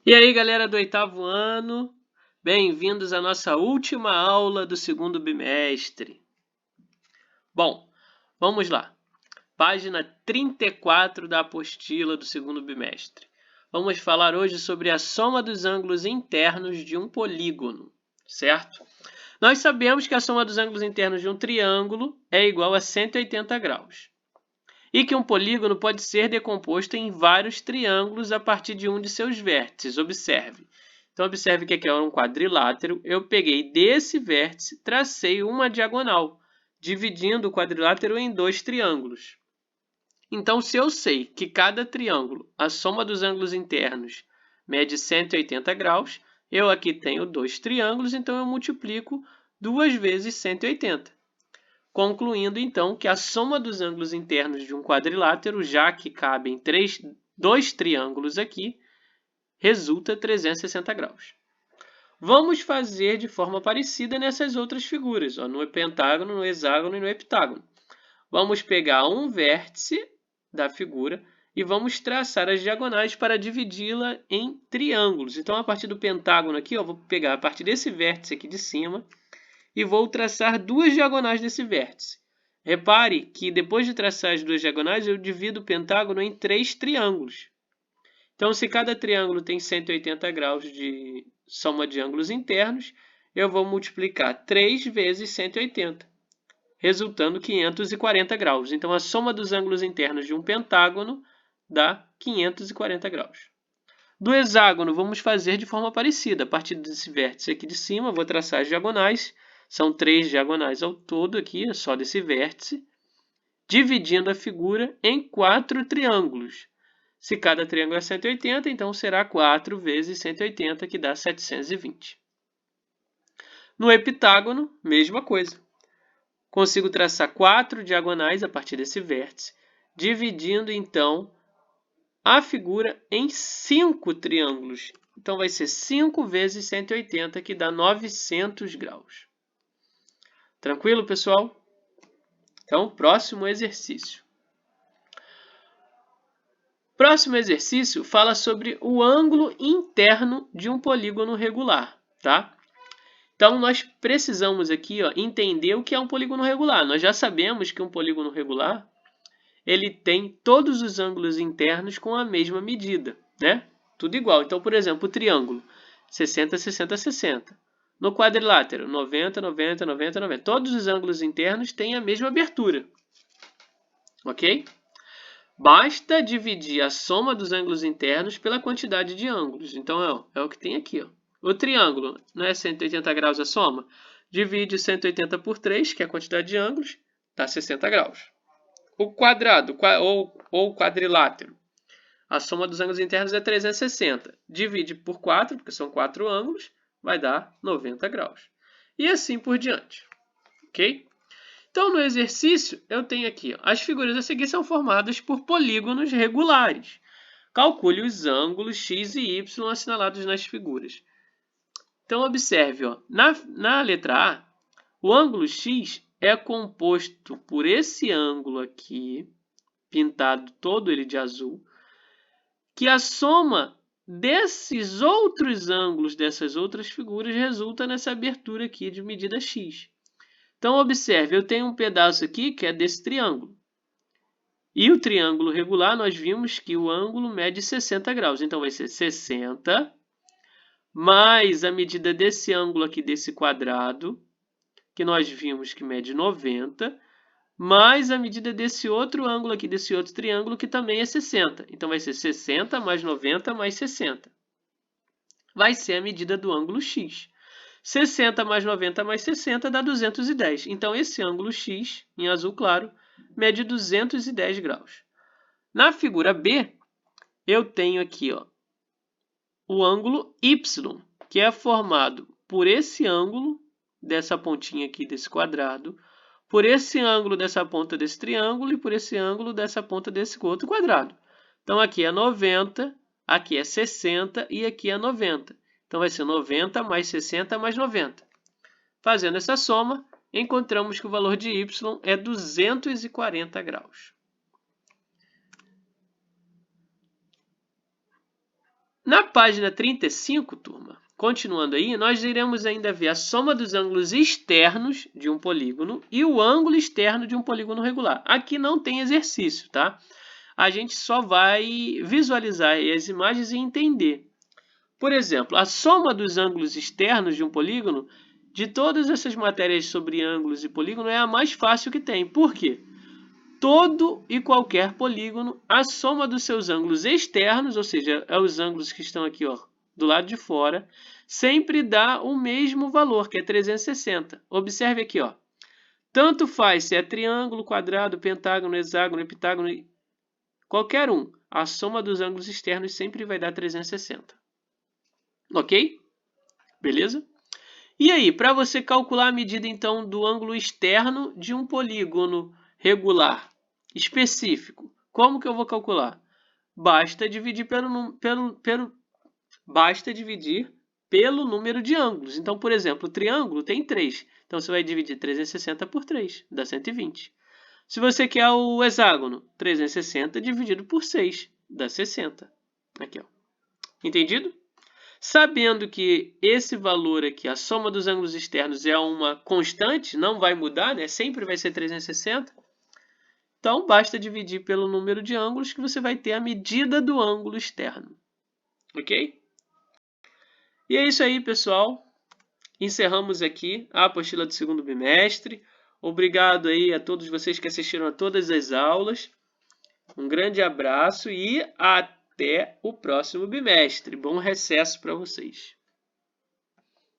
E aí, galera do oitavo ano, bem-vindos à nossa última aula do segundo bimestre. Bom, vamos lá. Página 34 da apostila do segundo bimestre. Vamos falar hoje sobre a soma dos ângulos internos de um polígono, certo? Nós sabemos que a soma dos ângulos internos de um triângulo é igual a 180 graus. E que um polígono pode ser decomposto em vários triângulos a partir de um de seus vértices. Observe. Então, observe que aqui é um quadrilátero. Eu peguei desse vértice, tracei uma diagonal, dividindo o quadrilátero em dois triângulos. Então, se eu sei que cada triângulo, a soma dos ângulos internos, mede 180 graus, eu aqui tenho dois triângulos, então eu multiplico 2 vezes 180. Concluindo, então, que a soma dos ângulos internos de um quadrilátero, já que cabem dois triângulos aqui, resulta 360 graus. Vamos fazer de forma parecida nessas outras figuras, no pentágono, no hexágono e no heptágono. Vamos pegar um vértice da figura e vamos traçar as diagonais para dividi-la em triângulos. Então, a partir do pentágono aqui, vou pegar a partir desse vértice aqui de cima, e vou traçar duas diagonais desse vértice. Repare que depois de traçar as duas diagonais, eu divido o pentágono em três triângulos. Então, se cada triângulo tem 180 graus de soma de ângulos internos, eu vou multiplicar 3 vezes 180, resultando 540 graus. Então, a soma dos ângulos internos de um pentágono dá 540 graus. Do hexágono, vamos fazer de forma parecida. A partir desse vértice aqui de cima, vou traçar as diagonais. São 3 diagonais ao todo aqui, só desse vértice, dividindo a figura em 4 triângulos. Se cada triângulo é 180, então será 4 vezes 180, que dá 720. No heptágono, mesma coisa. Consigo traçar 4 diagonais a partir desse vértice, dividindo, então, a figura em 5 triângulos. Então, vai ser 5 vezes 180, que dá 900 graus. Tranquilo, pessoal? Então, próximo exercício. Próximo exercício fala sobre o ângulo interno de um polígono regular, tá? Então, nós precisamos aqui entender o que é um polígono regular. Nós já sabemos que um polígono regular ele tem todos os ângulos internos com a mesma medida, né? Tudo igual. Então, por exemplo, o triângulo 60, 60, 60. No quadrilátero, 90, 90, 90, 90. Todos os ângulos internos têm a mesma abertura. Ok? Basta dividir a soma dos ângulos internos pela quantidade de ângulos. Então, é o que tem aqui. O triângulo, não é 180 graus a soma? Divide 180 por 3, que é a quantidade de ângulos, dá 60 graus. O quadrado, ou quadrilátero, a soma dos ângulos internos é 360. Divide por 4, porque são 4 ângulos, vai dar 90 graus. E assim por diante. Ok? Então, no exercício, eu tenho aqui, as figuras a seguir são formadas por polígonos regulares. Calcule os ângulos x e y assinalados nas figuras. Então, observe, na letra A, o ângulo x é composto por esse ângulo aqui, pintado todo ele de azul, que a soma desses outros ângulos, dessas outras figuras, resulta nessa abertura aqui de medida x. Então, observe, eu tenho um pedaço aqui que é desse triângulo. E o triângulo regular, nós vimos que o ângulo mede 60 graus. Então, vai ser 60 mais a medida desse ângulo aqui, desse quadrado, que nós vimos que mede 90, mais a medida desse outro ângulo aqui, desse outro triângulo, que também é 60. Então, vai ser 60 mais 90 mais 60. Vai ser a medida do ângulo x. 60 mais 90 mais 60 dá 210. Então, esse ângulo x, em azul claro, mede 210 graus. Na figura B, eu tenho aqui o ângulo y, que é formado por esse ângulo, dessa pontinha aqui desse quadrado, por esse ângulo dessa ponta desse triângulo e por esse ângulo dessa ponta desse outro quadrado. Então, aqui é 90, aqui é 60 e aqui é 90. Então, vai ser 90 mais 60 mais 90. Fazendo essa soma, encontramos que o valor de y é 240 graus. Na página 35, turma, continuando aí, nós iremos ainda ver a soma dos ângulos externos de um polígono e o ângulo externo de um polígono regular. Aqui não tem exercício, tá? A gente só vai visualizar as imagens e entender. Por exemplo, a soma dos ângulos externos de um polígono, de todas essas matérias sobre ângulos e polígono, é a mais fácil que tem. Por quê? Todo e qualquer polígono, a soma dos seus ângulos externos, ou seja, os ângulos que estão aqui ó, do lado de fora, sempre dá o mesmo valor, que é 360. Observe aqui, ó. Tanto faz se é triângulo, quadrado, pentágono, hexágono, heptágono, qualquer um. A soma dos ângulos externos sempre vai dar 360. Ok? Beleza? E aí, para você calcular a medida então do ângulo externo de um polígono regular específico, como que eu vou calcular? Basta dividir pelo número de ângulos. Então, por exemplo, o triângulo tem 3. Então, você vai dividir 360 por 3, dá 120. Se você quer o hexágono, 360 dividido por 6, dá 60. Aqui, ó. Entendido? Sabendo que esse valor aqui, a soma dos ângulos externos, é uma constante, não vai mudar, né? Sempre vai ser 360. Então, basta dividir pelo número de ângulos que você vai ter a medida do ângulo externo. Ok? E é isso aí, pessoal. Encerramos aqui a apostila do segundo bimestre. Obrigado aí a todos vocês que assistiram a todas as aulas. Um grande abraço e até o próximo bimestre. Bom recesso para vocês.